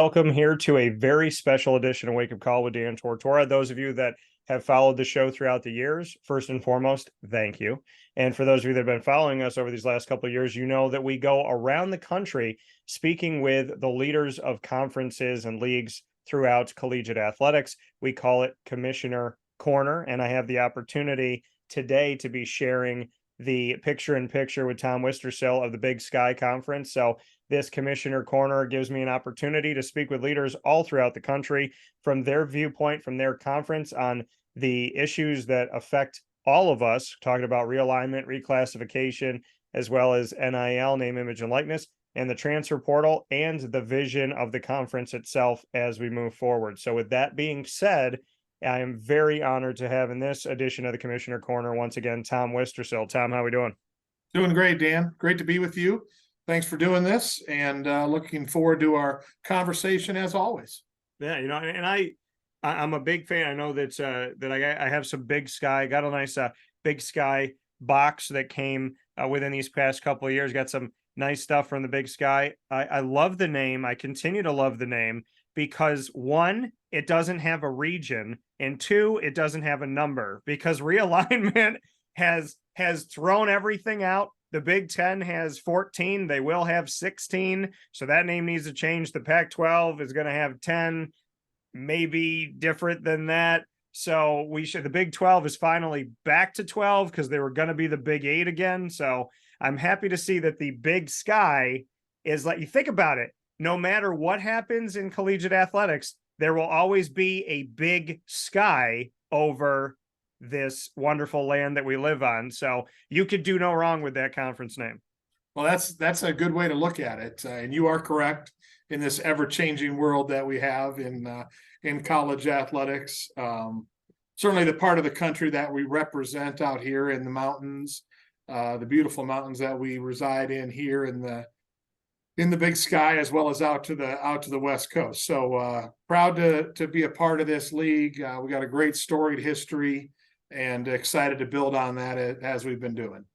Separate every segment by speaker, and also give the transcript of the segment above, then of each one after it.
Speaker 1: welcome here to a very special edition of Wake Up Call with Dan Tortora. Those of you that have followed the show throughout the years, first and foremost, thank you. And for those of you that have been following us over these last couple of years, you know that we go around the country speaking with the leaders of conferences and leagues throughout collegiate athletics. We call it Commissioner Corner, and I have the opportunity today to be sharing the picture-in-picture with Tom Wistrcill of the Big Sky Conference. So this Commissioner Corner gives me an opportunity to speak with leaders all throughout the country from their viewpoint, from their conference on the issues that affect all of us, talking about realignment, reclassification, as well as NIL, name, image, and likeness, and the transfer portal, and the vision of the conference itself as we move forward. So with that being said, I am very honored to have in this edition of the Commissioner Corner, once again, Tom Wistrcill. Tom, how are we doing? Doing great, Dan. Great to be with you. Thanks for doing this, and looking forward to our conversation as always. Yeah, and I'm a big fan. I know that I have some Big Sky. Got a nice Big Sky box that came within these past couple of years. Got some nice stuff from the Big Sky. I love the name. I continue to love the name because one, it doesn't have a region, and two, it doesn't have a number, because realignment has thrown everything out. The Big Ten has 14. They will have 16. So that name needs to change. The Pac-12 is going to have 10, maybe different than that. So the Big 12 is finally back to 12 because they were going to be the Big 8 again. So I'm happy to see that the Big Sky is, like, you think about it, no matter what happens in collegiate athletics, there will always be a big sky over this wonderful land that we live on. So you could do no wrong with that conference name. Well, that's a good way to look at it. And you are correct in this ever-changing world that we have in college athletics. Certainly the part of the country that we represent out here in the mountains, the beautiful mountains that we reside in here in the Big Sky, as well as out to the West Coast. So proud to be a part of this league. We got a great storied history, and excited to build on that as we've been doing.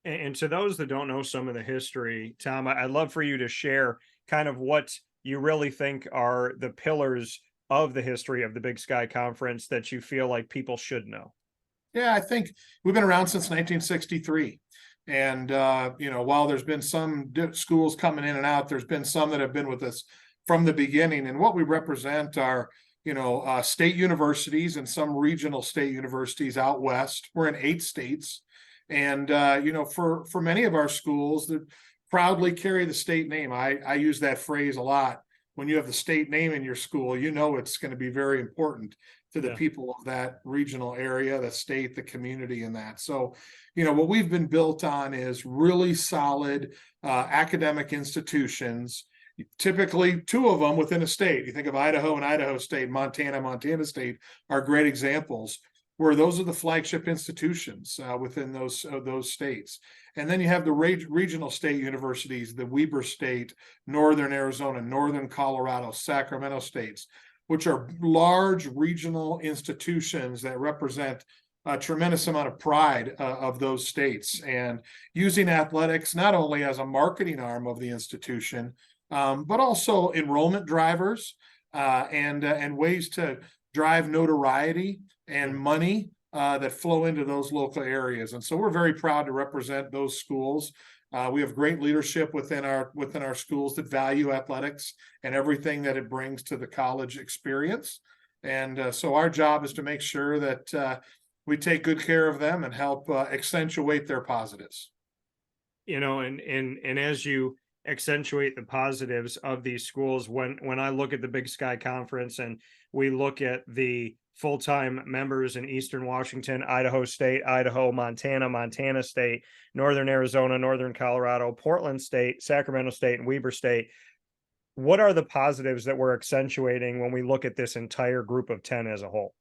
Speaker 1: And to those that don't know some of the history, Tom, I'd love for you to share kind of what you really think are the pillars of the history of the Big Sky Conference that you feel like people should know. Yeah, I think we've been around since 1963. And, while there's been some schools coming in and out, there's been some that have been with us from the beginning. And what we represent are state universities and some regional state universities out west. We're in 8 states. And, for many of our schools that proudly carry the state name, I use that phrase a lot. When you have the state name in your school, it's going to be very important to the people of that regional area, the state, the community, and that. So, what we've been built on is really solid academic institutions, typically 2 of them within a state. You think of Idaho and Idaho State, Montana State are great examples where those are the flagship institutions within those states. And then you have the regional state universities, the Weber State, Northern Arizona, Northern Colorado, Sacramento states, which are large regional institutions that represent a tremendous amount of pride of those states, and using athletics not only as a marketing arm of the institution, but also enrollment drivers and ways to drive notoriety and money that flow into those local areas. And so we're very proud to represent those schools. We have great leadership within our schools that value athletics and everything that it brings to the college experience. And so our job is to make sure that we take good care of them and help accentuate their positives. And as you accentuate the positives of these schools, when I look at the Big Sky Conference and we look at the full-time members in Eastern Washington, Idaho State, Idaho, Montana State, Northern Arizona, Northern Colorado, Portland State, Sacramento State, and Weber State, what are the positives that we're accentuating when we look at this entire group of 10 as a whole?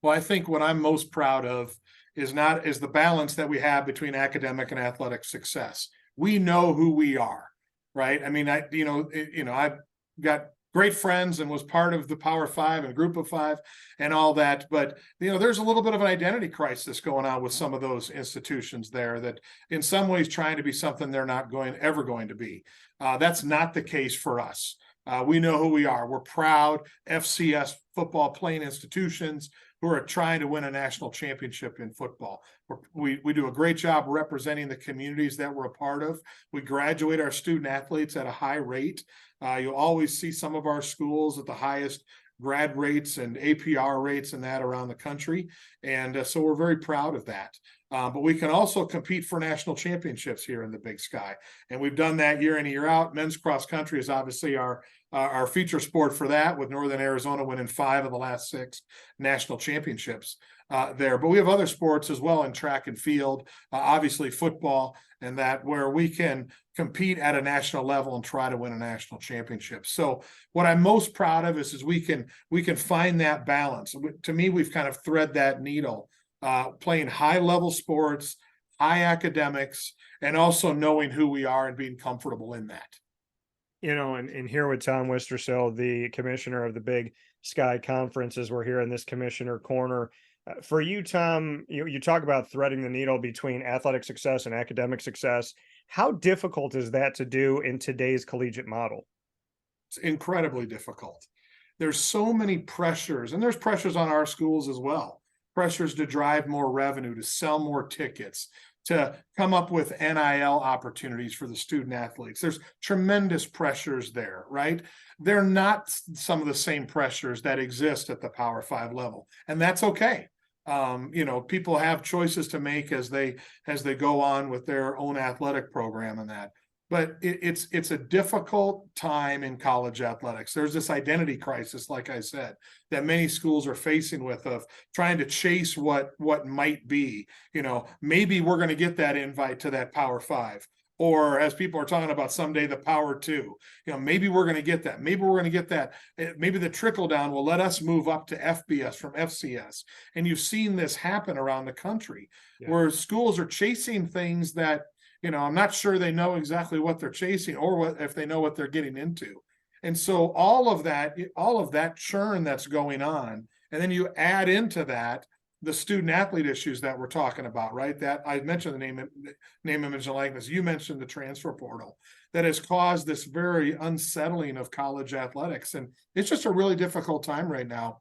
Speaker 1: Well, I think what I'm most proud of is the balance that we have between academic and athletic success. We know who we are, right? I mean, I've got great friends and was part of the Power Five and Group of Five and all that. But, there's a little bit of an identity crisis going on with some of those institutions there that in some ways trying to be something they're not ever going to be. That's not the case for us.
Speaker 2: We know who we are. We're proud FCS football playing institutions who are trying to win a national championship in football. We do a great job representing the communities that we're a part of. We graduate our student athletes at a high rate. You'll always see some of our schools at the highest grad rates and APR rates and that around the country. And so we're very proud of that. But we can also compete for national championships here in the Big Sky. And we've done that year in and year out. Men's cross country is obviously our feature sport for that, with Northern Arizona winning 5 of the last 6 national championships there. But we have other sports as well in track and field, obviously football, and that where we can compete at a national level and try to win a national championship. So what I'm most proud of is we can find that balance. To me, we've kind of thread that needle, playing high level sports, high academics, and also knowing who we are and being comfortable in that.
Speaker 1: And here with Tom Wistrcill, the commissioner of the Big Sky Conferences, we're here in this commissioner corner. For you, Tom, you talk about threading the needle between athletic success and academic success. How difficult is that to do in today's collegiate model?
Speaker 2: It's incredibly difficult. There's so many pressures, and there's pressures on our schools as well. Pressures to drive more revenue, to sell more tickets, to come up with NIL opportunities for the student athletes. There's tremendous pressures there, right? They're not some of the same pressures that exist at the Power 5 level, and that's okay. People have choices to make as they go on with their own athletic program and that. But it's a difficult time in college athletics. There's this identity crisis, like I said, that many schools are facing with, of trying to chase what might be. Maybe we're going to get that invite to that Power 5. Or as people are talking about someday, the Power 2. Maybe we're going to get that. Maybe we're going to get that. Maybe the trickle down will let us move up to FBS from FCS. And you've seen this happen around the country, where schools are chasing things that, I'm not sure they know exactly what they're chasing, or if they know what they're getting into. And so all of that churn that's going on, and then you add into that the student athlete issues that we're talking about, right? That I mentioned the name, image, and likeness. You mentioned the transfer portal that has caused this very unsettling of college athletics. And it's just a really difficult time right now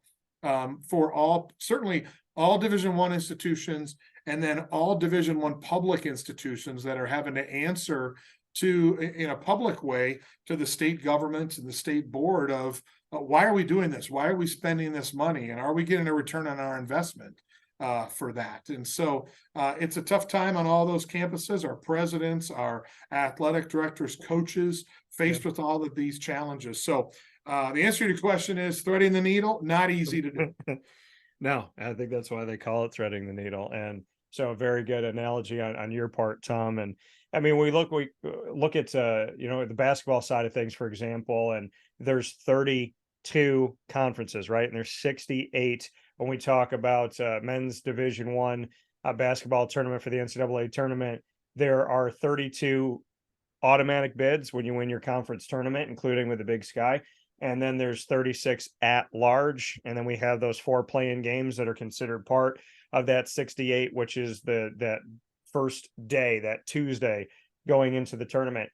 Speaker 2: for certainly all Division I institutions, and then all Division I public institutions that are having to answer to, in a public way, to the state government and the state board of why are we doing this? Why are we spending this money? And are we getting a return on our investment for that? And so it's a tough time on all those campuses. Our presidents, our athletic directors, coaches faced with all of these challenges. So the answer to your question is threading the needle, not easy to do.
Speaker 1: No, I think that's why they call it threading the needle. And so a very good analogy on your part, Tom. And I mean, we look at, the basketball side of things, for example, and there's 32 conferences, right? And there's 68 when we talk about men's Division I basketball tournament for the NCAA tournament. There are 32 automatic bids when you win your conference tournament, including with the Big Sky. And then there's 36 at large. And then we have those 4 play-in games that are considered part of that 68, which is that first day, that Tuesday going into the tournament.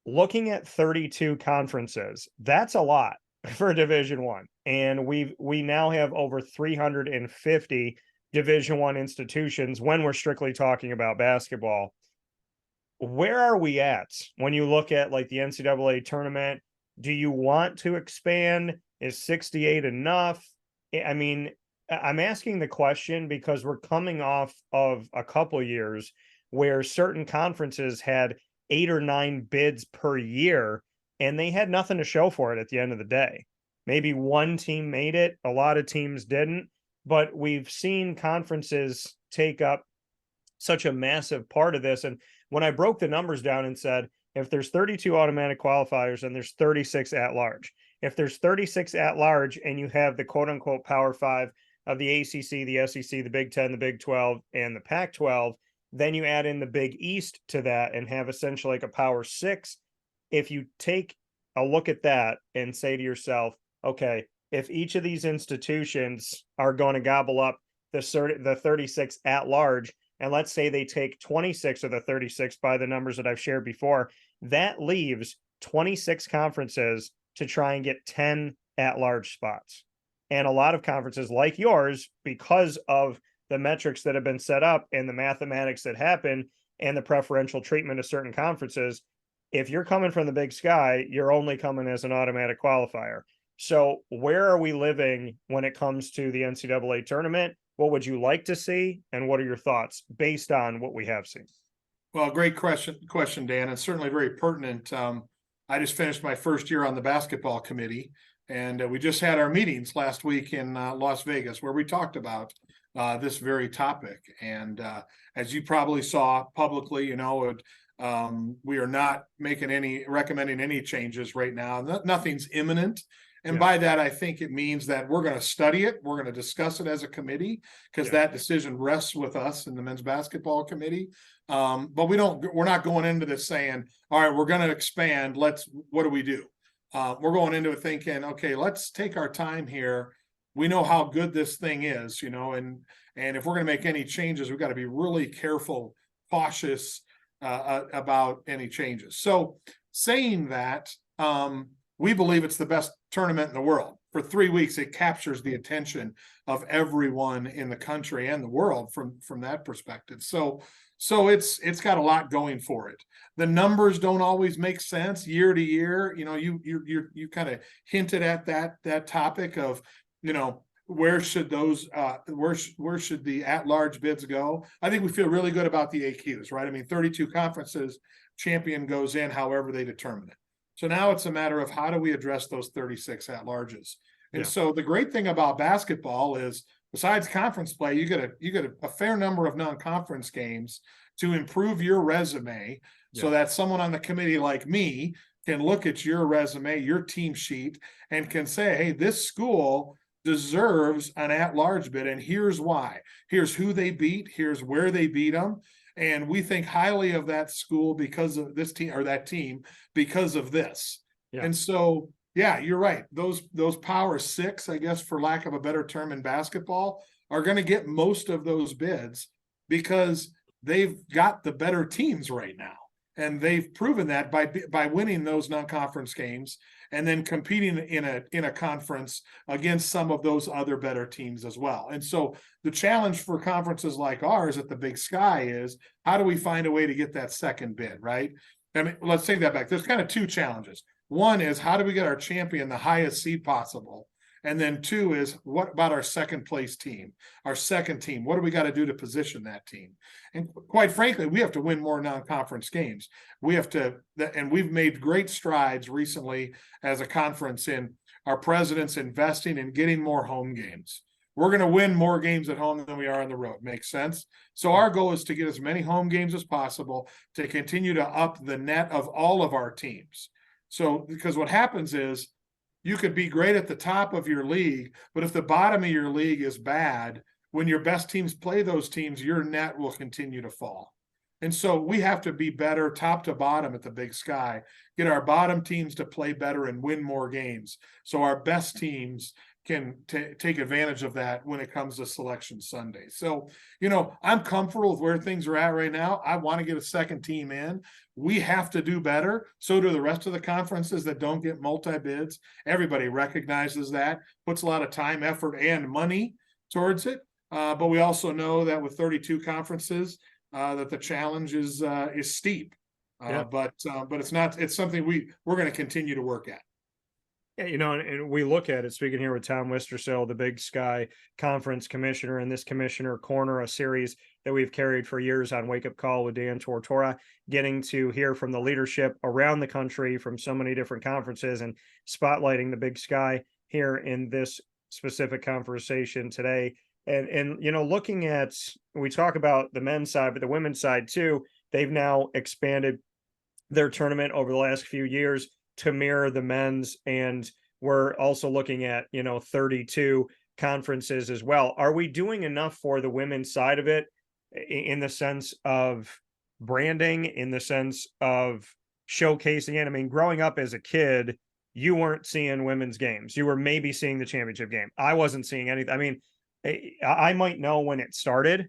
Speaker 1: Looking at 32 conferences, that's a lot for Division I. And we now have over 350 Division I institutions when we're strictly talking about basketball. Where are we at when you look at like the NCAA tournament? Do you want to expand? Is 68 enough? I mean, I'm asking the question because we're coming off of a couple years where certain conferences had 8 or 9 bids per year, and they had nothing to show for it at the end of the day. Maybe one team made it, a lot of teams didn't, but we've seen conferences take up such a massive part of this. And when I broke the numbers down and said, if there's 32 automatic qualifiers and there's 36 at large, if there's 36 at large and you have the quote unquote Power 5 of the ACC, the SEC, the Big 10, the Big 12, and the Pac 12, then you add in the Big East to that and have essentially like a Power 6. If you take a look at that and say to yourself, okay, if each of these institutions are going to gobble up the 36 at large, and let's say they take 26 of the 36 by the numbers that I've shared before, that leaves 26 conferences to try and get 10 at-large spots. And a lot of conferences like yours, because of the metrics that have been set up and the mathematics that happen and the preferential treatment of certain conferences, if you're coming from the Big Sky, you're only coming as an automatic qualifier. So where are we living when it comes to the NCAA tournament? What would you like to see? And what are your thoughts based on what we have seen?
Speaker 2: Well, great question, Dan, and certainly very pertinent. I just finished my first year on the basketball committee, and we just had our meetings last week in Las Vegas, where we talked about this very topic. And as you probably saw publicly, we are not recommending any changes right now. Nothing's imminent. And by that, I think it means that we're going to study it. We're going to discuss it as a committee, because that decision rests with us in the men's basketball committee. But we're not going into this saying, all right, we're going to expand. What do we do? We're going into it thinking, okay, let's take our time here. We know how good this thing is, and if we're going to make any changes, we've got to be really careful, cautious about any changes. So saying that, we believe it's the best tournament in the world. For 3 weeks, it captures the attention of everyone in the country and the world from that perspective. So it's got a lot going for it. The numbers don't always make sense year to year. You kind of hinted at that topic of, where should where should the at-large bids go? I think we feel really good about the AQs, right? I mean, 32 conferences, champion goes in however they determine it. So now it's a matter of how do we address those 36 at-larges? And so the great thing about basketball is, besides conference play, you get a fair number of non-conference games to improve your resume, so that someone on the committee like me can look at your resume, your team sheet, and can say, hey, this school deserves an at-large bid, and here's why. Here's who they beat. Here's where they beat them. And we think highly of that school because of this team, or that team because of this. And so, you're right. Those power six, I guess, for lack of a better term in basketball, are going to get most of those bids because they've got the better teams right now. And they've proven that by winning those non-conference games and then competing in a conference against some of those other better teams as well. And so the challenge for conferences like ours at the Big Sky is, how do we find a way to get that second bid, right? I mean, let's take that back. There's kind of two challenges. One is, how do we get our champion the highest seed possible? And then two is, what about our second place team, our second team? What do we got to do to position that team? And quite frankly, we have to win more non-conference games. We have to, and we've made great strides recently as a conference in our presidents investing in getting more home games. We're going to win more games at home than we are on the road. Makes sense? So our goal is to get as many home games as possible to continue to up the net of all of our teams. So, because what happens is, you could be great at the top of your league, but if the bottom of your league is bad, when your best teams play those teams, your net will continue to fall. And so we have to be better top to bottom at the Big Sky, get our bottom teams to play better and win more games, so our best teams can take advantage of that when it comes to Selection Sunday. So, I'm comfortable with where things are at right now. I want to get a second team in. We have to do better. So do the rest of the conferences that don't get multi-bids. Everybody recognizes that, puts a lot of time, effort, and money towards it. But we also know that with 32 conferences, that the challenge is steep. But it's something we're going to continue to work at.
Speaker 1: Yeah, and we look at it, speaking here with Tom Wistrcill, the Big Sky Conference Commissioner, and this Commissioner Corner, a series that we've carried for years on Wake Up Call with Dan Tortora, getting to hear from the leadership around the country from so many different conferences and spotlighting the Big Sky here in this specific conversation today. And looking at, we talk about the men's side, but the women's side too, they've now expanded their tournament over the last few years to mirror the men's, and we're also looking at 32 conferences as well. Are we doing enough for the women's side of it in the sense of branding, in the sense of showcasing it? I mean, growing up as a kid, you weren't seeing women's games. You were maybe seeing the championship game. I wasn't seeing anything. I mean, I might know when it started,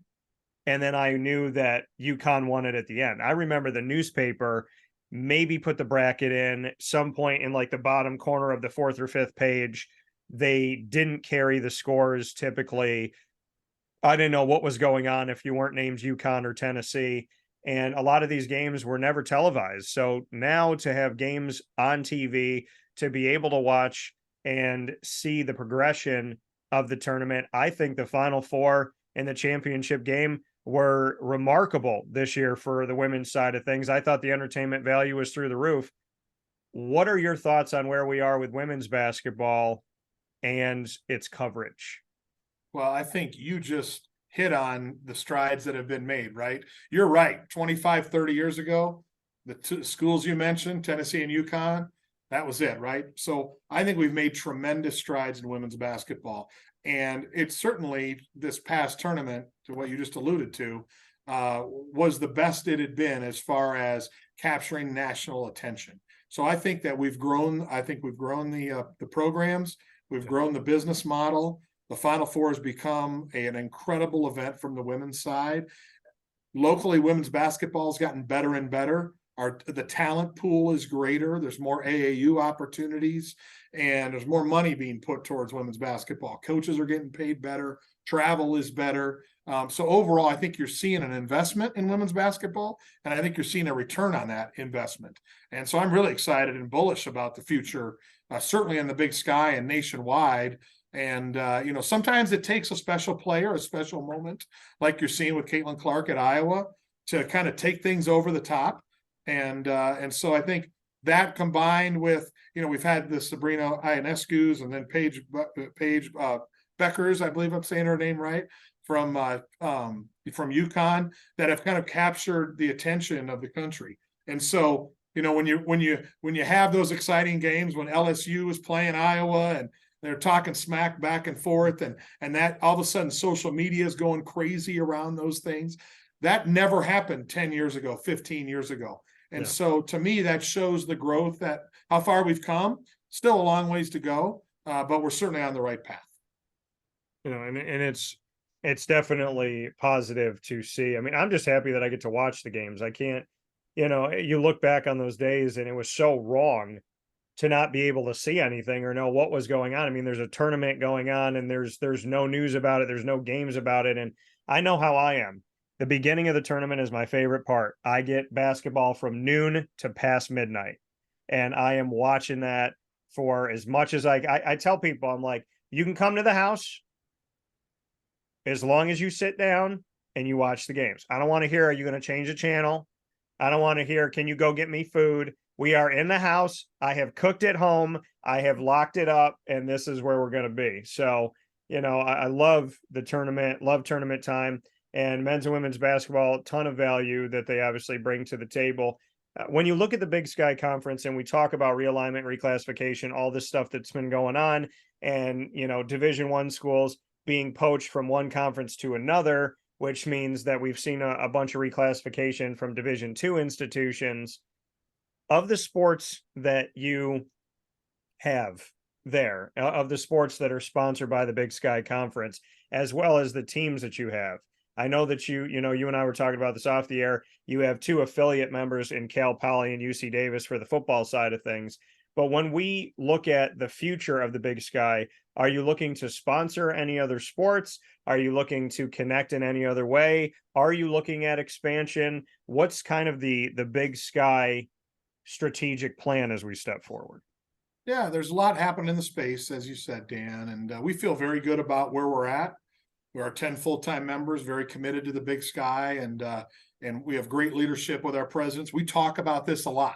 Speaker 1: and then I knew that UConn won it at the end. I remember the newspaper maybe put the bracket in some point in like the bottom corner of the 4th or 5th page. They didn't carry the scores typically. I didn't know what was going on if you weren't named UConn or Tennessee. And a lot of these games were never televised. So now to have games on TV, to be able to watch and see the progression of the tournament, I think the Final Four and the championship game were remarkable this year for the women's side of things. I thought the entertainment value was through the roof. What are your thoughts on where we are with women's basketball and its coverage?
Speaker 2: Well, I think you just hit on the strides that have been made, right? You're right. 25, 30 years ago, the two schools you mentioned, Tennessee and UConn, that was it, right? So I think we've made tremendous strides in women's basketball. And it's certainly this past tournament, to what you just alluded to, was the best it had been as far as capturing national attention. So I think that we've grown. I think we've grown the programs. We've grown the business model. The Final Four has become an incredible event from the women's side. Locally, women's basketball has gotten better and better. The talent pool is greater. There's more AAU opportunities, and there's more money being put towards women's basketball. Coaches are getting paid better. Travel is better. So overall, I think you're seeing an investment in women's basketball, and I think you're seeing a return on that investment. And so I'm really excited and bullish about the future, certainly in the Big Sky and nationwide. And, sometimes it takes a special player, a special moment, like you're seeing with Caitlin Clark at Iowa, to kind of take things over the top. And so I think that combined with, we've had the Sabrina Ionescu's and then Paige Beckers, I believe I'm saying her name right, from UConn, that have kind of captured the attention of the country. And so, when you have those exciting games, when LSU is playing Iowa and they're talking smack back and forth, and that all of a sudden social media is going crazy around those things. That never happened 10 years ago, 15 years ago. And so to me, that shows the growth, that how far we've come. Still a long ways to go, but we're certainly on the right path.
Speaker 1: And it's definitely positive to see. I mean, I'm just happy that I get to watch the games. I can't, you look back on those days and it was so wrong to not be able to see anything or know what was going on. I mean, there's a tournament going on and there's no news about it. There's no games about it. And I know how I am. The beginning of the tournament is my favorite part. I get basketball from noon to past midnight. And I am watching that for as much as I tell people, I'm like, you can come to the house as long as you sit down and you watch the games. I don't want to hear, are you going to change the channel? I don't want to hear, can you go get me food? We are in the house. I have cooked at home. I have locked it up, and this is where we're going to be. So, I love the tournament, love tournament time, and men's and women's basketball, ton of value that they obviously bring to the table. When you look at the Big Sky Conference and we talk about realignment, reclassification, all this stuff that's been going on, and, Division I schools being poached from one conference to another, which means that we've seen a bunch of reclassification from Division II institutions. Of the sports that you have there, of the sports that are sponsored by the Big Sky Conference, as well as the teams that you have, I know that you and I were talking about this off the air. You have 2 affiliate members in Cal Poly and UC Davis for the football side of things. But when we look at the future of the Big Sky, are you looking to sponsor any other sports? Are you looking to connect in any other way? Are you looking at expansion? What's kind of the Big Sky strategic plan as we step forward?
Speaker 2: Yeah, there's a lot happening in the space, as you said, Dan, and we feel very good about where we're at. We are 10 full-time members, very committed to the Big Sky, and we have great leadership with our presidents. We talk about this a lot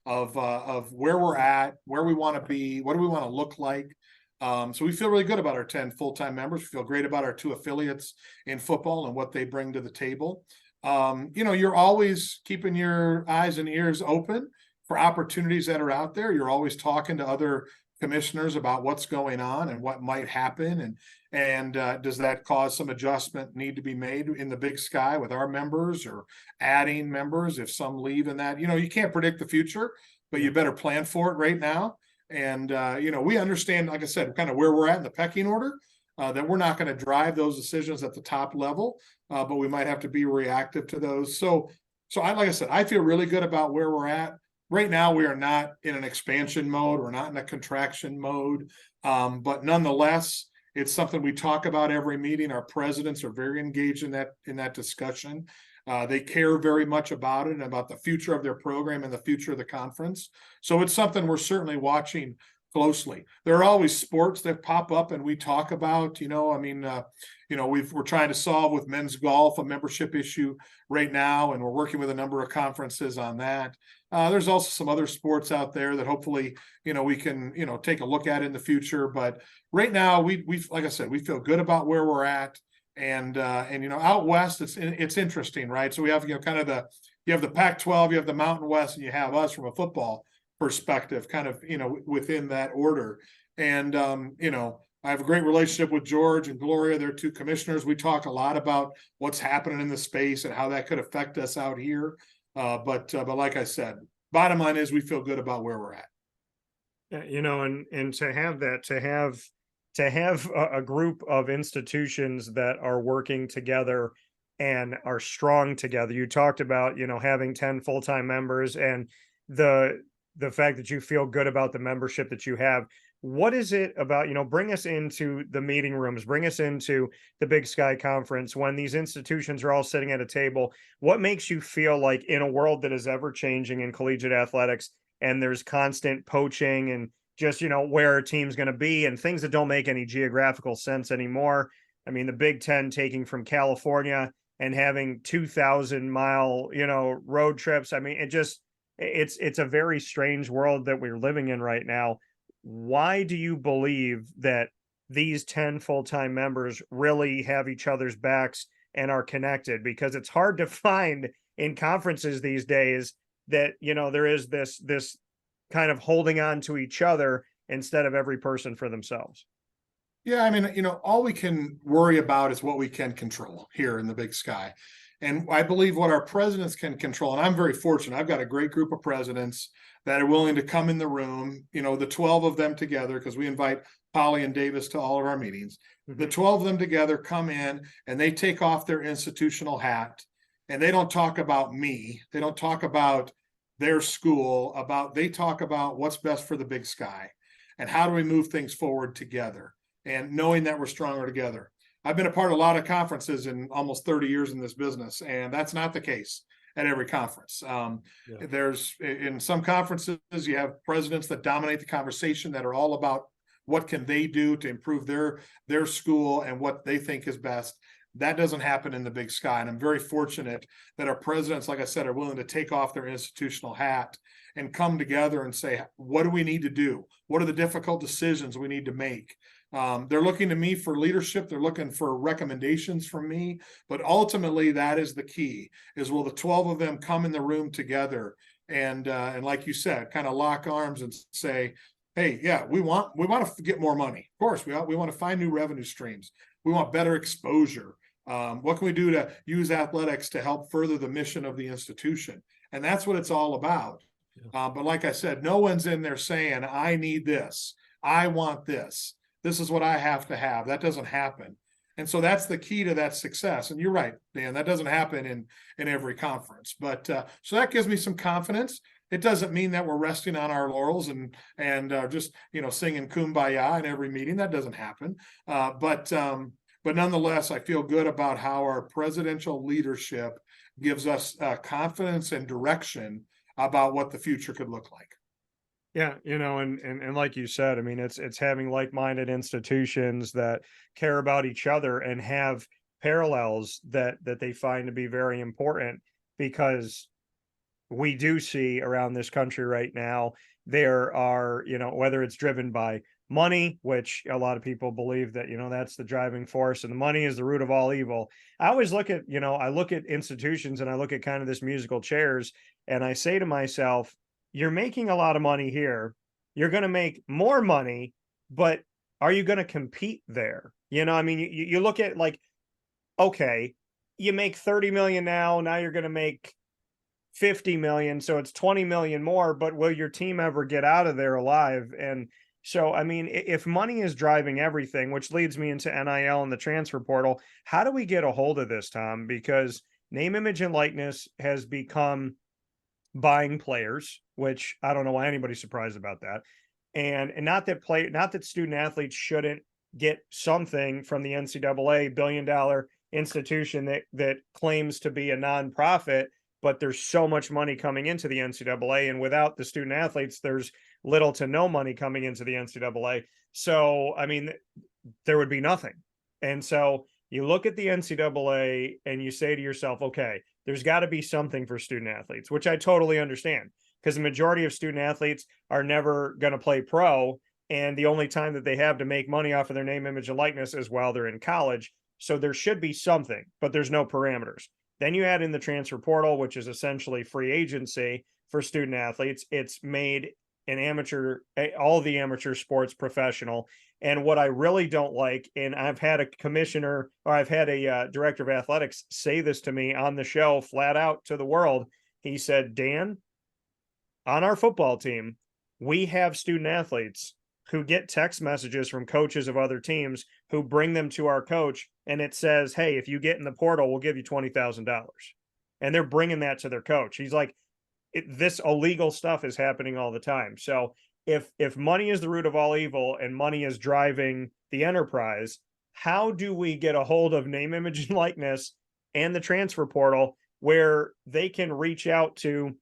Speaker 2: of where we're at, where we want to be, what do we want to look like. So we feel really good about our 10 full-time members. We feel great about our 2 affiliates in football and what they bring to the table. You're always keeping your eyes and ears open for opportunities that are out there. You're always talking to other commissioners about what's going on and what might happen, and does that cause some adjustment need to be made in the Big Sky with our members, or adding members if some leave in that. You can't predict the future, but you better plan for it right now. And we understand, like I said, kind of where we're at in the pecking order, that we're not going to drive those decisions at the top level, but we might have to be reactive to those. So like I said, I feel really good about where we're at. right now we are not in an expansion mode. We're not in a contraction mode. But nonetheless, it's something we talk about every meeting. Our presidents are very engaged in that discussion. They care very much about it and about the future of their program and the future of the conference. So it's something we're certainly watching closely. There are always sports that pop up and we talk about, we're trying to solve with men's golf a membership issue right now, and we're working with a number of conferences on that. There's also some other sports out there that hopefully, we can, take a look at in the future. But right now, we've like I said, we feel good about where we're at. And out west, it's interesting, right? So we have, you have the Pac-12, you have the Mountain West, and you have us from a football perspective, kind of, within that order. And, I have a great relationship with George and Gloria. They're two commissioners. We talk a lot about what's happening in the space and how that could affect us out here. But like I said, bottom line is we feel good about where we're at.
Speaker 1: Yeah, and to have that, to have a group of institutions that are working together and are strong together. You talked about, having 10 full-time members and the fact that you feel good about the membership that you have. What is it about, bring us into the meeting rooms, bring us into the Big Sky Conference when these institutions are all sitting at a table? What makes you feel like, in a world that is ever changing in collegiate athletics and there's constant poaching and just, where a team's going to be and things that don't make any geographical sense anymore? I mean, the Big Ten taking from California and having 2,000-mile, road trips. I mean, it's a very strange world that we're living in right now. Why do you believe that these 10 full-time members really have each other's backs and are connected? Because it's hard to find in conferences these days that, there is this kind of holding on to each other instead of every person for themselves.
Speaker 2: Yeah, I mean, all we can worry about is what we can control here in the Big Sky. And I believe what our presidents can control, and I'm very fortunate, I've got a great group of presidents that are willing to come in the room, the 12 of them together, because we invite Polly and Davis to all of our meetings. The 12 of them together come in and they take off their institutional hat, and they don't talk about me. They don't talk about their school, they talk about what's best for the Big Sky and how do we move things forward together, and knowing that we're stronger together. I've been a part of a lot of conferences in almost 30 years in this business, and that's not the case at every conference. There's, in some conferences, you have presidents that dominate the conversation that are all about what can they do to improve their school and what they think is best. That doesn't happen in the Big Sky. And I'm very fortunate that our presidents, like I said, are willing to take off their institutional hat and come together and say, what do we need to do? What are the difficult decisions we need to make? They're looking to me for leadership. They're looking for recommendations from me, but ultimately that is the key, is will the 12 of them come in the room together and like you said, kind of lock arms and say, hey, yeah, we want to get more money. Of course, we want to find new revenue streams. We want better exposure. What can we do to use athletics to help further the mission of the institution? And that's what it's all about. But like I said, no one's in there saying, I need this. I want this. This is what I have to have. That doesn't happen. And so that's the key to that success. And you're right, Dan, that doesn't happen in every conference. But so that gives me some confidence. It doesn't mean that we're resting on our laurels and just, singing Kumbaya in every meeting. That doesn't happen. But nonetheless, I feel good about how our presidential leadership gives us confidence and direction about what the future could look like.
Speaker 1: Yeah, and like you said, I mean, it's having like-minded institutions that care about each other and have parallels that they find to be very important, because we do see around this country right now, there are, whether it's driven by money, which a lot of people believe that, that's the driving force and the money is the root of all evil. I always look at, I look at institutions and I look at kind of this musical chairs and I say to myself, you're making a lot of money here. You're going to make more money, but are you going to compete there? I mean, you look at like, okay, you make 30 million now you're going to make 50 million. So it's 20 million more, but will your team ever get out of there alive? And so, I mean, if money is driving everything, which leads me into NIL and the transfer portal, how do we get a hold of this, Tom? Because name, image, and likeness has become buying players, which I don't know why anybody's surprised about that. And not that student athletes shouldn't get something from the NCAA billion-dollar institution that claims to be a nonprofit, but there's so much money coming into the NCAA, and without the student athletes, there's little to no money coming into the NCAA. So, I mean, there would be nothing. And so you look at the NCAA and you say to yourself, okay, there's got to be something for student athletes, which I totally understand, because the majority of student athletes are never going to play pro. And the only time that they have to make money off of their name, image, and likeness is while they're in college. So there should be something, but there's no parameters. Then you add in the transfer portal, which is essentially free agency for student athletes. It's made all the amateur sports professional. And what I really don't like, and I've had a director of athletics say this to me on the show flat out to the world. He said, Dan, on our football team, we have student athletes who get text messages from coaches of other teams who bring them to our coach. And it says, hey, if you get in the portal, we'll give you $20,000. And they're bringing that to their coach. He's like, this illegal stuff is happening all the time. So if money is the root of all evil and money is driving the enterprise, how do we get a hold of name, image, and likeness and the transfer portal where they can reach out to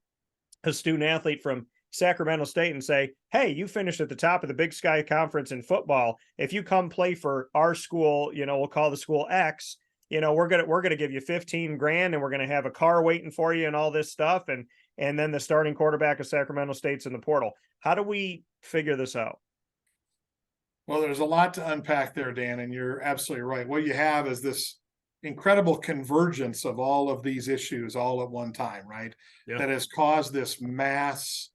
Speaker 1: a student athlete from Sacramento State and say, hey, you finished at the top of the Big Sky Conference in football. If you come play for our school, we'll call the school X, we're going to give you 15 grand and we're going to have a car waiting for you and all this stuff. And then the starting quarterback of Sacramento State's in the portal. How do we figure this out?
Speaker 2: Well, there's a lot to unpack there, Dan, and you're absolutely right. What you have is this incredible convergence of all of these issues all at one time, right? Yeah. That has caused this mass,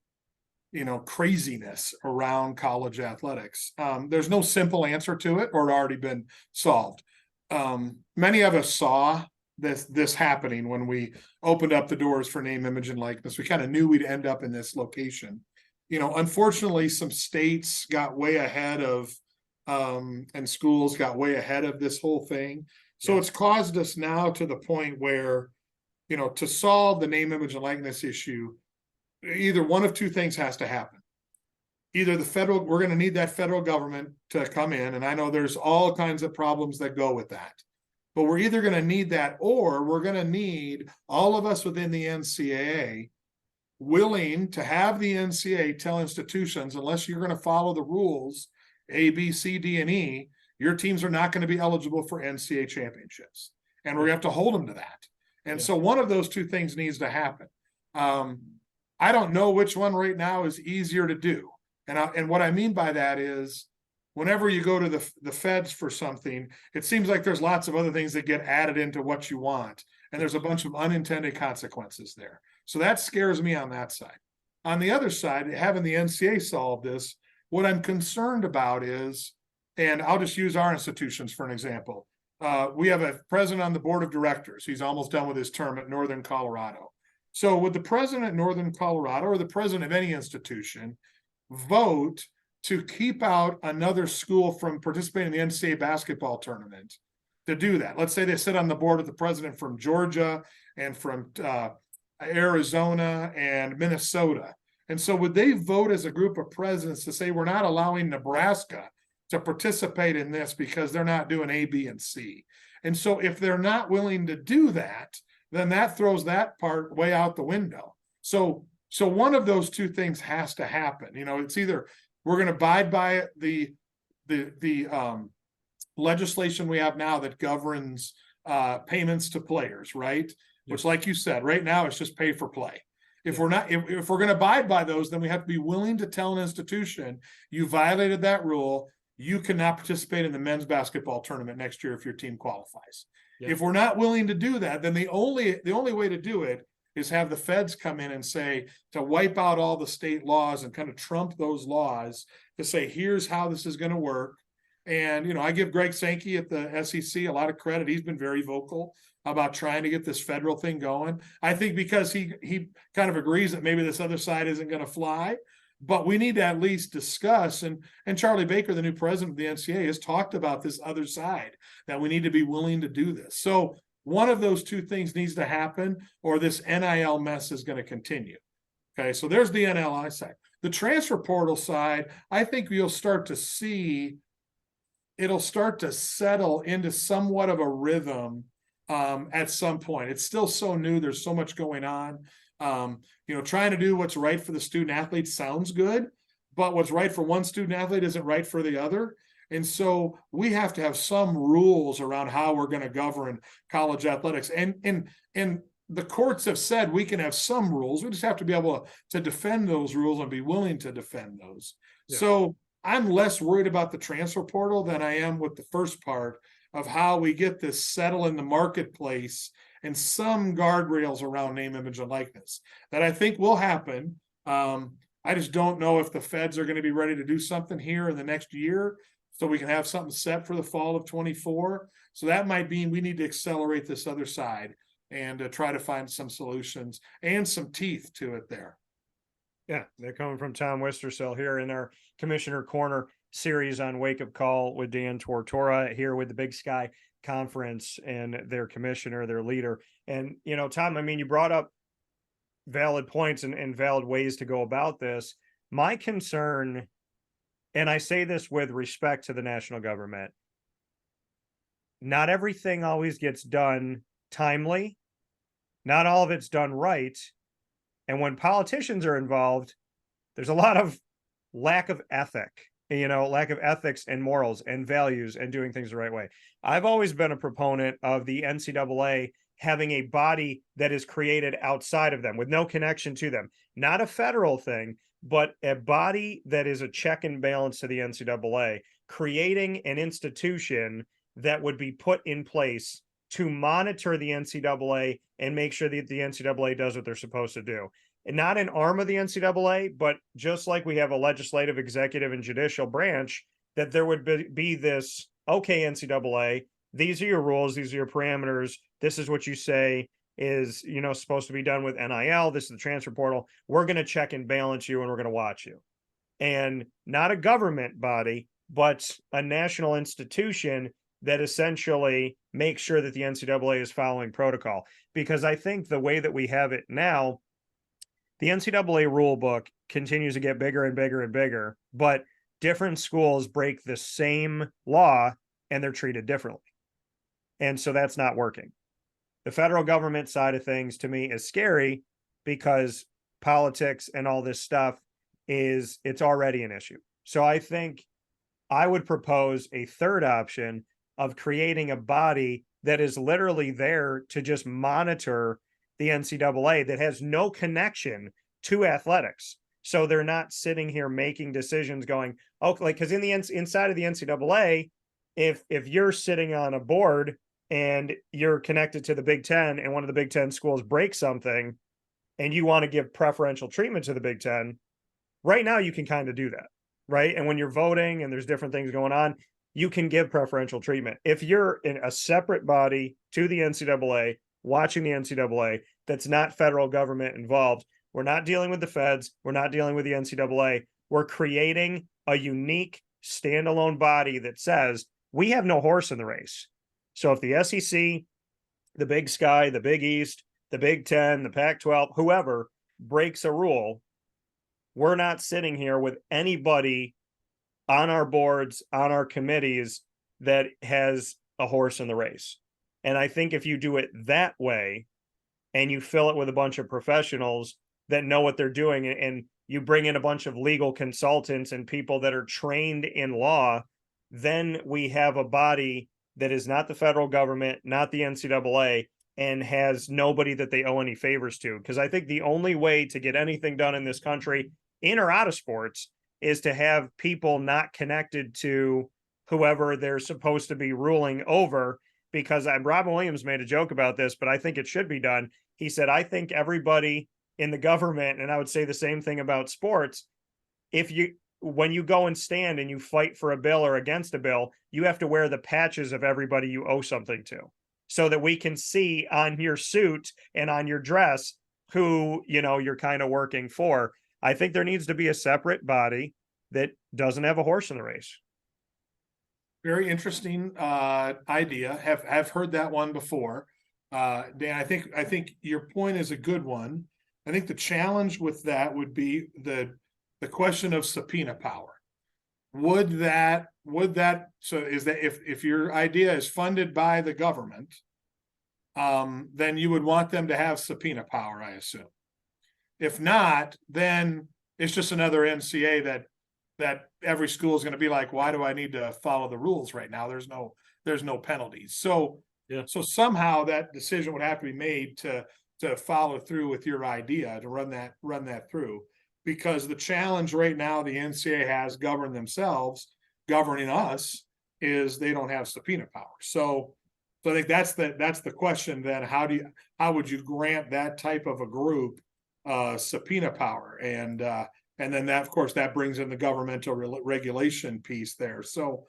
Speaker 2: craziness around college athletics. There's no simple answer to it, or it already been solved. Many of us saw this happening when we opened up the doors for name, image, and likeness. We kind of knew we'd end up in this location. Unfortunately, some states got way ahead of, and schools got way ahead of this whole thing. So It's caused us now to the point where, to solve the name, image, and likeness issue, either one of two things has to happen. Either we're going to need that federal government to come in, and I know there's all kinds of problems that go with that. But we're either going to need that, or we're going to need all of us within the NCAA willing to have the NCAA tell institutions, unless you're going to follow the rules A, B, C, D, and E, your teams are not going to be eligible for NCAA championships. And we're going to have to hold them to that. And so one of those two things needs to happen. I don't know which one right now is easier to do. And what I mean by that is, whenever you go to the feds for something, it seems like there's lots of other things that get added into what you want. And there's a bunch of unintended consequences there. So that scares me on that side. On the other side, having the NCAA solve this, what I'm concerned about is, and I'll just use our institutions for an example. We have a president on the board of directors. He's almost done with his term at Northern Colorado. So would the president at Northern Colorado, or the president of any institution, vote to keep out another school from participating in the NCAA basketball tournament to do that? Let's say they sit on the board with the president from Georgia and from Arizona and Minnesota. And so would they vote as a group of presidents to say, we're not allowing Nebraska to participate in this because they're not doing A, B, and C? And so if they're not willing to do that, then that throws that part way out the window. So one of those two things has to happen. It's either we're going to abide by the legislation we have now that governs payments to players, right? Which, like you said, right now it's just pay for play. If we're going to abide by those, then we have to be willing to tell an institution, you violated that rule, you cannot participate in the men's basketball tournament next year if your team qualifies. Yeah. If we're not willing to do that, then the only way to do it is have the feds come in and say, to wipe out all the state laws and kind of trump those laws, to say, here's how this is going to work. And, I give Greg Sankey at the SEC a lot of credit. He's been very vocal about trying to get this federal thing going. I think because he kind of agrees that maybe this other side isn't going to fly, but we need to at least discuss. And Charlie Baker, the new president of the NCAA, has talked about this other side, that we need to be willing to do this. So one of those two things needs to happen, or this NIL mess is going to continue. Okay, so there's the NLI side. The transfer portal side, I think you'll start to see it'll start to settle into somewhat of a rhythm at some point. It's still so new. There's so much going on. Trying to do what's right for the student athlete sounds good, but what's right for one student athlete isn't right for the other. And so we have to have some rules around how we're going to govern college athletics. And the courts have said we can have some rules. We just have to be able to defend those rules and be willing to defend those. Yeah. So I'm less worried about the transfer portal than I am with the first part of how we get this settle in the marketplace and some guardrails around name, image, and likeness that I think will happen. I just don't know if the feds are going to be ready to do something here in the next year so we can have something set for the fall of 24. So that might mean we need to accelerate this other side and try to find some solutions and some teeth to it there.
Speaker 1: Yeah, they're coming from Tom Wistrcill here in our Commissioner Corner series on Wake Up Call with Dan Tortora here with the Big Sky Conference and their commissioner, their leader. And, Tom, I mean, you brought up valid points and valid ways to go about this. My concern, and I say this with respect to the national government, not everything always gets done timely. Not all of it's done right. And when politicians are involved, there's a lot of lack of ethics and morals and values and doing things the right way. I've always been a proponent of the NCAA having a body that is created outside of them with no connection to them, not a federal thing, but a body that is a check and balance to the NCAA, creating an institution that would be put in place to monitor the NCAA and make sure that the NCAA does what they're supposed to do. And not an arm of the NCAA, but just like we have a legislative, executive, and judicial branch, that there would be this, okay, NCAA, these are your rules, these are your parameters, this is what you say is, supposed to be done with NIL, this is the transfer portal, we're going to check and balance you and we're going to watch you. And not a government body, but a national institution that essentially makes sure that the NCAA is following protocol. Because I think the way that we have it now, the NCAA rule book continues to get bigger and bigger and bigger, but different schools break the same law and they're treated differently. And so that's not working. The federal government side of things to me is scary because politics and all this stuff it's already an issue. So I think I would propose a third option of creating a body that is literally there to just monitor the NCAA that has no connection to athletics. So they're not sitting here making decisions going, oh, like, because inside of the NCAA, if you're sitting on a board and you're connected to the Big Ten and one of the Big Ten schools breaks something and you want to give preferential treatment to the Big Ten, right now you can kind of do that, right? And when you're voting and there's different things going on, you can give preferential treatment. If you're in a separate body to the NCAA, watching the NCAA, that's not federal government involved, we're not dealing with the feds, we're not dealing with the NCAA, we're creating a unique standalone body that says we have no horse in the race. So if the SEC, the Big Sky, the Big East, the Big Ten, the Pac-12, whoever breaks a rule, we're not sitting here with anybody on our boards, on our committees that has a horse in the race. And I think if you do it that way and you fill it with a bunch of professionals that know what they're doing and you bring in a bunch of legal consultants and people that are trained in law, then we have a body that is not the federal government, not the NCAA, and has nobody that they owe any favors to. Because I think the only way to get anything done in this country, in or out of sports, is to have people not connected to whoever they're supposed to be ruling over. Because Robin Williams made a joke about this, but I think it should be done. He said, I think everybody in the government, and I would say the same thing about sports, when you go and stand and you fight for a bill or against a bill, you have to wear the patches of everybody you owe something to, so that we can see on your suit and on your dress who, you're kind of working for. I think there needs to be a separate body that doesn't have a horse in the race.
Speaker 2: Very interesting idea. Have heard that one before. Dan, I think your point is a good one. I think the challenge with that would be the question of subpoena power. Would that, so is that if your idea is funded by the government, then you would want them to have subpoena power, I assume. If not, then it's just another NCA that every school is going to be like, why do I need to follow the rules right now? There's no penalties. So somehow that decision would have to be made to follow through with your idea, to run that through, because the challenge right now the NCA has governing us is they don't have subpoena power. So I think that's the question then. How would you grant that type of a group subpoena power? And then that, of course, that brings in the governmental regulation piece there. So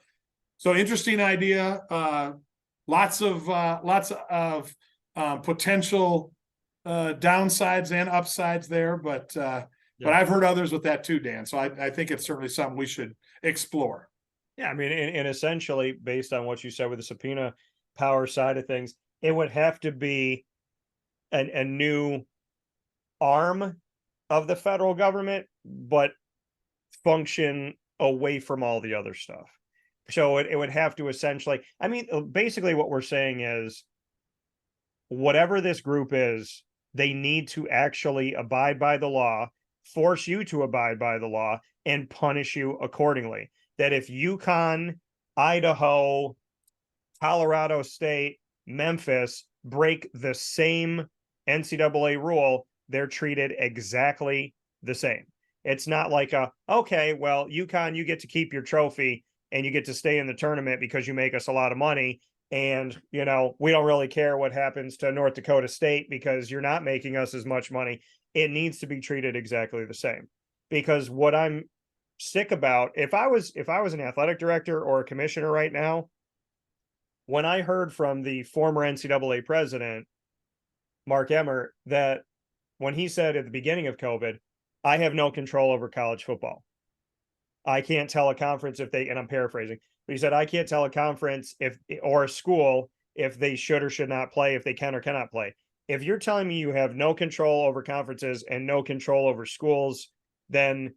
Speaker 2: interesting idea. Lots of potential downsides and upsides there, but I've heard others with that too, Dan. So I think it's certainly something we should explore.
Speaker 1: Yeah, I mean, and essentially, based on what you said with the subpoena power side of things, it would have to be a new arm of the federal government, but function away from all the other stuff. So it would have to essentially, I mean, basically what we're saying is whatever this group is, they need to actually abide by the law, force you to abide by the law, and punish you accordingly. That if UConn, Idaho, Colorado State, Memphis break the same NCAA rule, they're treated exactly the same. It's not like okay, well, UConn, you get to keep your trophy and you get to stay in the tournament because you make us a lot of money. And, we don't really care what happens to North Dakota State because you're not making us as much money. It needs to be treated exactly the same. Because what I'm sick about, if I was an athletic director or a commissioner right now, when I heard from the former NCAA president, Mark Emmert, that when he said at the beginning of COVID, I have no control over college football. I can't tell a conference and I'm paraphrasing, but he said, I can't tell a conference or a school if they should or should not play, if they can or cannot play. If you're telling me you have no control over conferences and no control over schools, then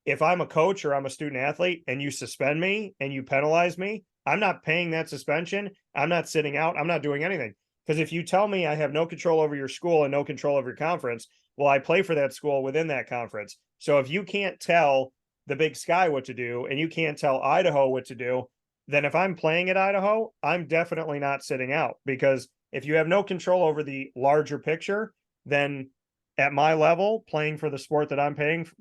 Speaker 1: if I'm a coach or I'm a student athlete and you suspend me and you penalize me, I'm not paying that suspension. I'm not sitting out. I'm not doing anything. Because if you tell me I have no control over your school and no control over your conference, well, I play for that school within that conference. So if you can't tell the Big Sky what to do and you can't tell Idaho what to do, then if I'm playing at Idaho, I'm definitely not sitting out. Because if you have no control over the larger picture, then at my level, playing for the sport that I'm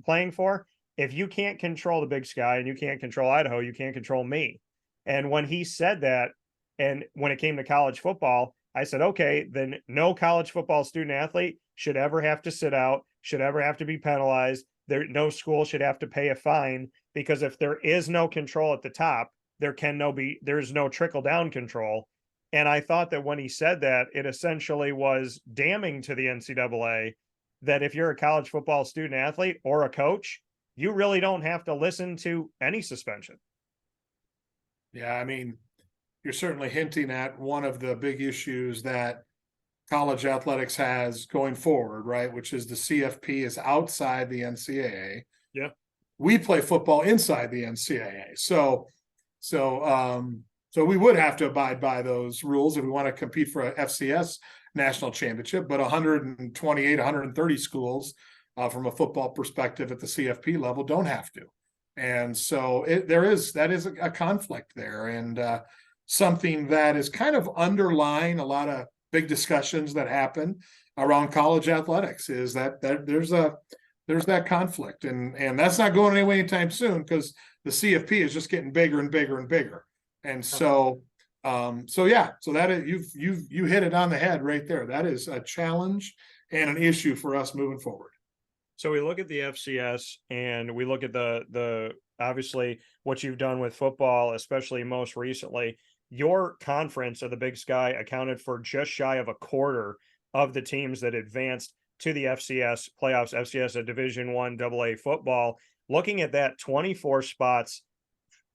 Speaker 1: playing for, if you can't control the Big Sky and you can't control Idaho, you can't control me. And when he said that, and when it came to college football, I said, okay, then no college football student athlete should ever have to sit out, should ever have to be penalized. No school should have to pay a fine, because if there is no control at the top, there's no trickle down control. And I thought that when he said that, it essentially was damning to the NCAA that if you're a college football student athlete or a coach, you really don't have to listen to any suspension.
Speaker 2: Yeah, I mean, you're certainly hinting at one of the big issues that college athletics has going forward, right? Which is the CFP is outside the NCAA.
Speaker 1: Yeah.
Speaker 2: We play football inside the NCAA. So we would have to abide by those rules if we want to compete for a FCS national championship, but 128, 130 schools from a football perspective at the CFP level don't have to. And so that is a conflict there, and something that is kind of underlying a lot of big discussions that happen around college athletics is that there's that conflict, and that's not going away anytime soon, because the CFP is just getting bigger and bigger and bigger. And so that is, you hit it on the head right there. That is a challenge and an issue for us moving forward.
Speaker 1: So we look at the FCS and we look at the obviously what you've done with football, especially most recently. Your conference of the Big Sky accounted for just shy of a quarter of the teams that advanced to the FCS playoffs. FCS, a Division I AA football. Looking at that, 24 spots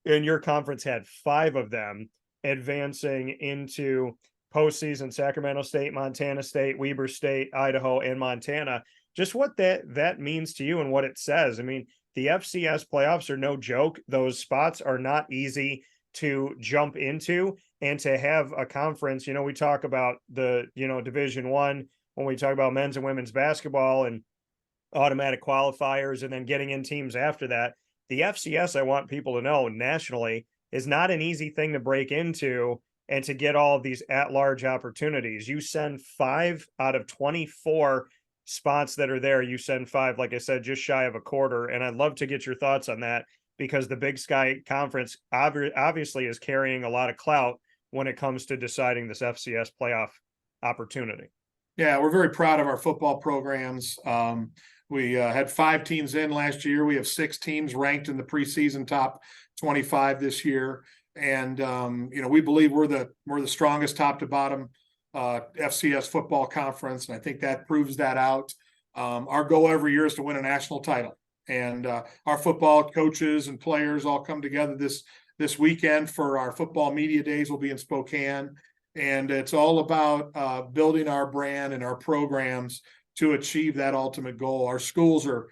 Speaker 1: in your conference had 5 of them advancing into postseason: Sacramento State, Montana State, Weber State, Idaho, and Montana. just what that means to you and what it says. I mean, the FCS playoffs are no joke. Those spots are not easy to jump into, and to have a conference, we talk about the, Division One when we talk about men's and women's basketball and automatic qualifiers and then getting in teams after that. The FCS, I want people to know nationally, is not an easy thing to break into and to get all of these at-large opportunities. You send 5 out of 24 spots that are there. You send 5, like I said, just shy of a quarter. And I'd love to get your thoughts on that, because the Big Sky Conference obviously is carrying a lot of clout when it comes to deciding this FCS playoff opportunity.
Speaker 2: Yeah, we're very proud of our football programs. We had 5 teams in last year. We have 6 teams ranked in the preseason top 25 this year, and we believe we're the strongest top to bottom FCS football conference, and I think that proves that out. Our goal every year is to win a national title, and our football coaches and players all come together this weekend for our football media days. We'll be in Spokane, and it's all about building our brand and our programs to achieve that ultimate goal. Our schools are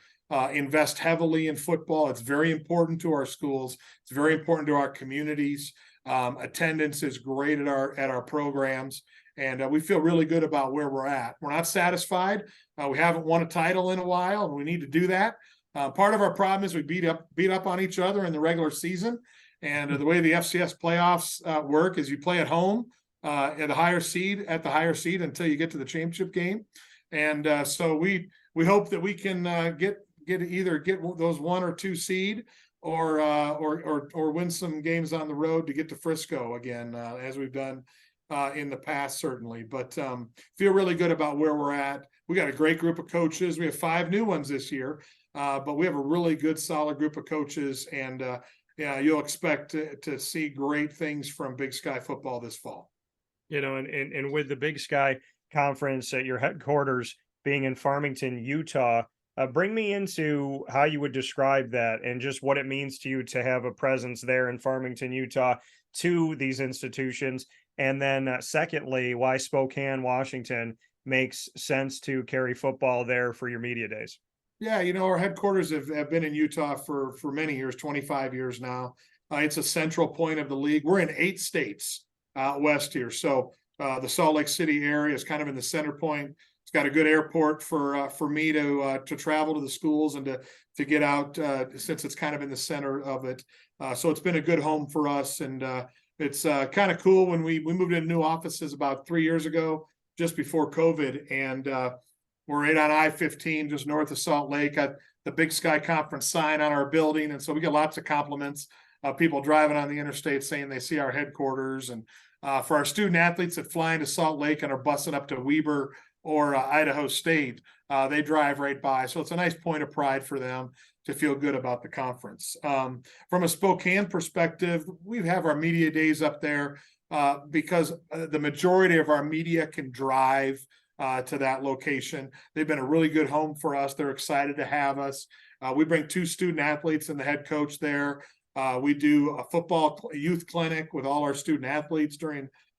Speaker 2: invest heavily in football. It's very important to our schools. It's very important to our communities. Attendance is great at our programs, and we feel really good about where we're at. We're not satisfied. We haven't won a title in a while, and we need to do that. Part of our problem is we beat up on each other in the regular season, and the way the FCS playoffs work is you play at home at the higher seed until you get to the championship game. And so we hope that we can get those 1 or 2 seed or win some games on the road to get to Frisco again, as we've done in the past, certainly. But feel really good about where we're at. We got a great group of coaches. We have 5 new ones this year, but we have a really good, solid group of coaches, and you'll expect to see great things from Big Sky football this fall.
Speaker 1: And with the Big Sky Conference at your headquarters being in Farmington, Utah, bring me into how you would describe that and just what it means to you to have a presence there in Farmington, Utah, to these institutions. And then secondly, why Spokane, Washington makes sense to carry football there for your media days.
Speaker 2: Yeah, our headquarters have been in Utah for many years, 25 years now. It's a central point of the league. We're in 8 states out west here. So the Salt Lake City area is kind of in the center point. It's got a good airport for me to travel to the schools and to get out since it's kind of in the center of it. So it's been a good home for us, and it's kind of cool. When we moved into new offices about 3 years ago, just before COVID, and we're right on I-15, just north of Salt Lake. Got the Big Sky Conference sign on our building, and so we get lots of compliments of people driving on the interstate saying they see our headquarters. And for our student athletes that fly into Salt Lake and are busing up to Weber or Idaho State, they drive right by. So it's a nice point of pride for them to feel good about the conference. From a Spokane perspective, we have our media days up there because the majority of our media can drive to that location. They've been a really good home for us. They're excited to have us. We bring 2 student athletes and the head coach there. We do a football youth clinic with all our student athletes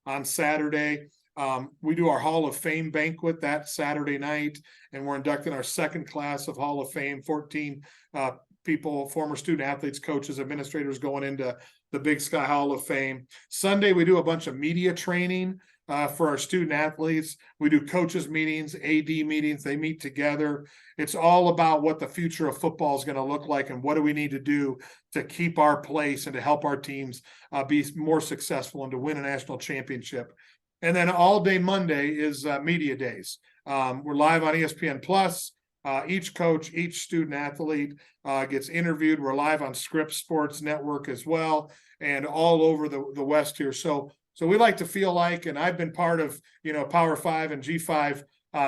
Speaker 2: on Saturday. We do our Hall of Fame banquet that Saturday night, and we're inducting our 2nd class of Hall of Fame, 14 people, former student athletes, coaches, administrators going into the Big Sky Hall of Fame. Sunday, we do a bunch of media training for our student athletes. We do coaches meetings, AD meetings. They meet together. It's all about what the future of football is going to look like and what do we need to do to keep our place and to help our teams be more successful and to win a national championship. And then all day Monday is media days. We're live on ESPN Plus. Each coach, each student athlete gets interviewed. We're live on Scripps Sports Network as well, and all over the West here. So we like to feel like, and I've been part of, Power 5 and G5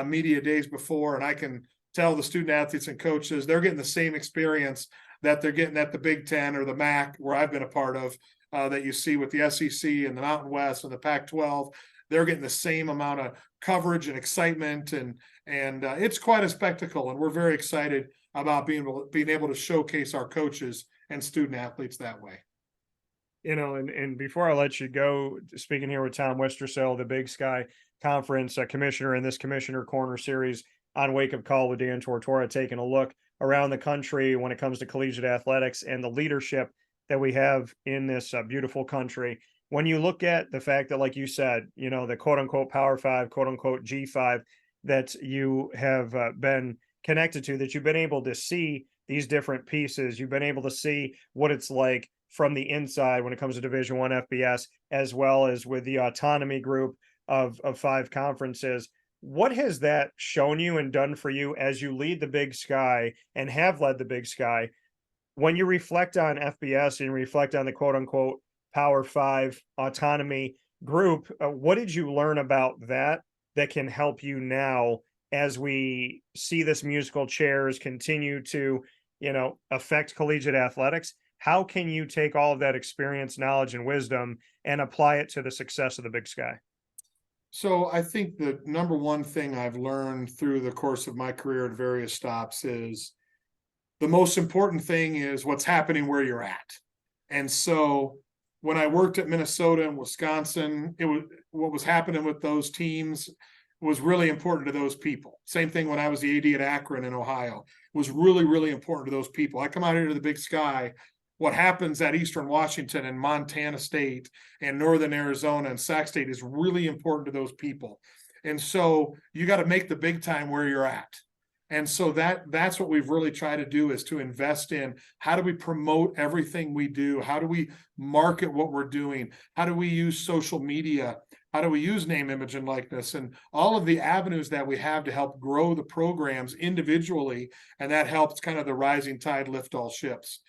Speaker 2: media days before, and I can tell the student athletes and coaches they're getting the same experience that they're getting at the Big Ten or the MAC, where I've been a part of, that you see with the SEC and the Mountain West and the Pac-12. They're getting the same amount of coverage and excitement, and it's quite a spectacle. And we're very excited about being able to showcase our coaches and student athletes that way.
Speaker 1: And before I let you go, speaking here with Tom Wistrcill, the Big Sky Conference commissioner in this Commissioner Corner series on Wake Up Call with Dan Tortora, taking a look around the country when it comes to collegiate athletics and the leadership that we have in this beautiful country. When you look at the fact that, like you said, the quote unquote Power Five, quote unquote G5 that you have been connected to, that you've been able to see these different pieces, you've been able to see what it's like from the inside when it comes to Division I FBS, as well as with the autonomy group of 5 conferences. What has that shown you and done for you as you lead the Big Sky and have led the Big Sky? When you reflect on FBS and reflect on the quote unquote Power Five autonomy group, what did you learn about that can help you now as we see this musical chairs continue to, affect collegiate athletics? How can you take all of that experience, knowledge, and wisdom and apply it to the success of the Big Sky?
Speaker 2: So I think the number one thing I've learned through the course of my career at various stops is the most important thing is what's happening where you're at. And so when I worked at Minnesota and Wisconsin, what was happening with those teams was really important to those people. Same thing when I was the AD at Akron in Ohio, it was really, really important to those people. I come out here to the Big Sky. What happens at Eastern Washington and Montana State and Northern Arizona and Sac State is really important to those people. And so you got to make the big time where you're at. And so that's what we've really tried to do, is to invest in how do we promote everything we do? How do we market what we're doing? How do we use social media? How do we use name, image, and likeness, and all of the avenues that we have to help grow the programs individually? And that helps kind of the rising tide lift all ships.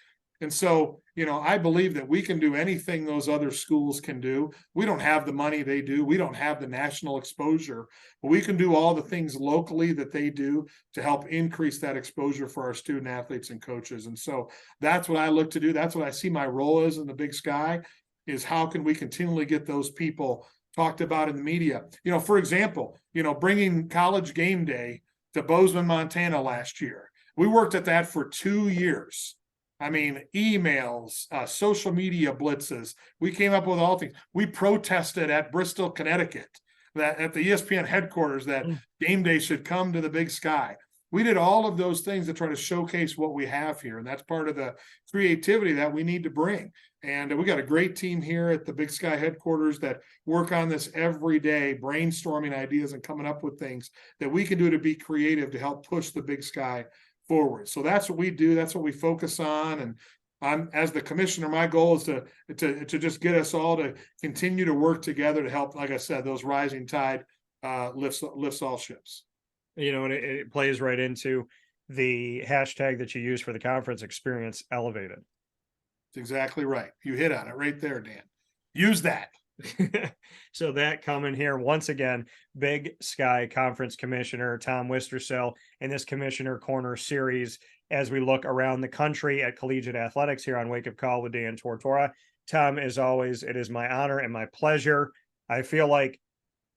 Speaker 2: And so, I believe that we can do anything those other schools can do. We don't have the money they do. We don't have the national exposure, but we can do all the things locally that they do to help increase that exposure for our student athletes and coaches. And so that's what I look to do. That's what I see my role is in the Big Sky, is how can we continually get those people talked about in the media? For example, bringing College Game Day to Bozeman, Montana last year. We worked at that for 2 years. I mean, emails, social media blitzes. We came up with all things. We protested at Bristol, Connecticut, that at the ESPN headquarters, that game day should come to the Big Sky. We did all of those things to try to showcase what we have here. And that's part of the creativity that we need to bring. And we got a great team here at the Big Sky headquarters that work on this every day, brainstorming ideas and coming up with things that we can do to be creative to help push the Big Sky forward. So that's what we do. That's what we focus on. And I'm, as the commissioner, my goal is to just get us all to continue to work together to help, like I said, those rising tide lifts all ships.
Speaker 1: And it plays right into the hashtag that you use for the conference, experience elevated.
Speaker 2: That's exactly right. You hit on it right there, Dan. Use that.
Speaker 1: So that coming here once again, Big Sky Conference Commissioner Tom Wistrcill in this Commissioner Corner series as we look around the country at collegiate athletics here on Wake Up Call with Dan Tortora. Tom, as always, it is my honor and my pleasure. I feel like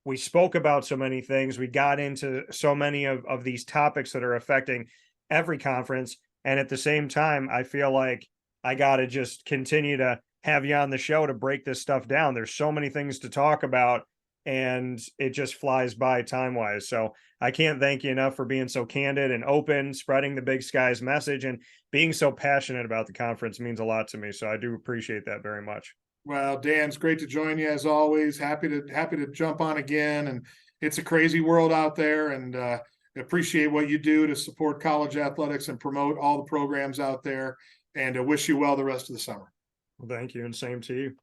Speaker 1: we spoke about so many things. We got into so many of these topics that are affecting every conference. And at the same time, I feel like I got to just continue to have you on the show to break this stuff down. There's so many things to talk about and it just flies by time wise. So I can't thank you enough for being so candid and open, spreading the Big Sky's message, and being so passionate about the conference means a lot to me. So I do appreciate that very much.
Speaker 2: Well, Dan, it's great to join you as always. Happy to jump on again. And it's a crazy world out there, and appreciate what you do to support college athletics and promote all the programs out there. And I wish you well the rest of the summer.
Speaker 1: Well, thank you, and same to you.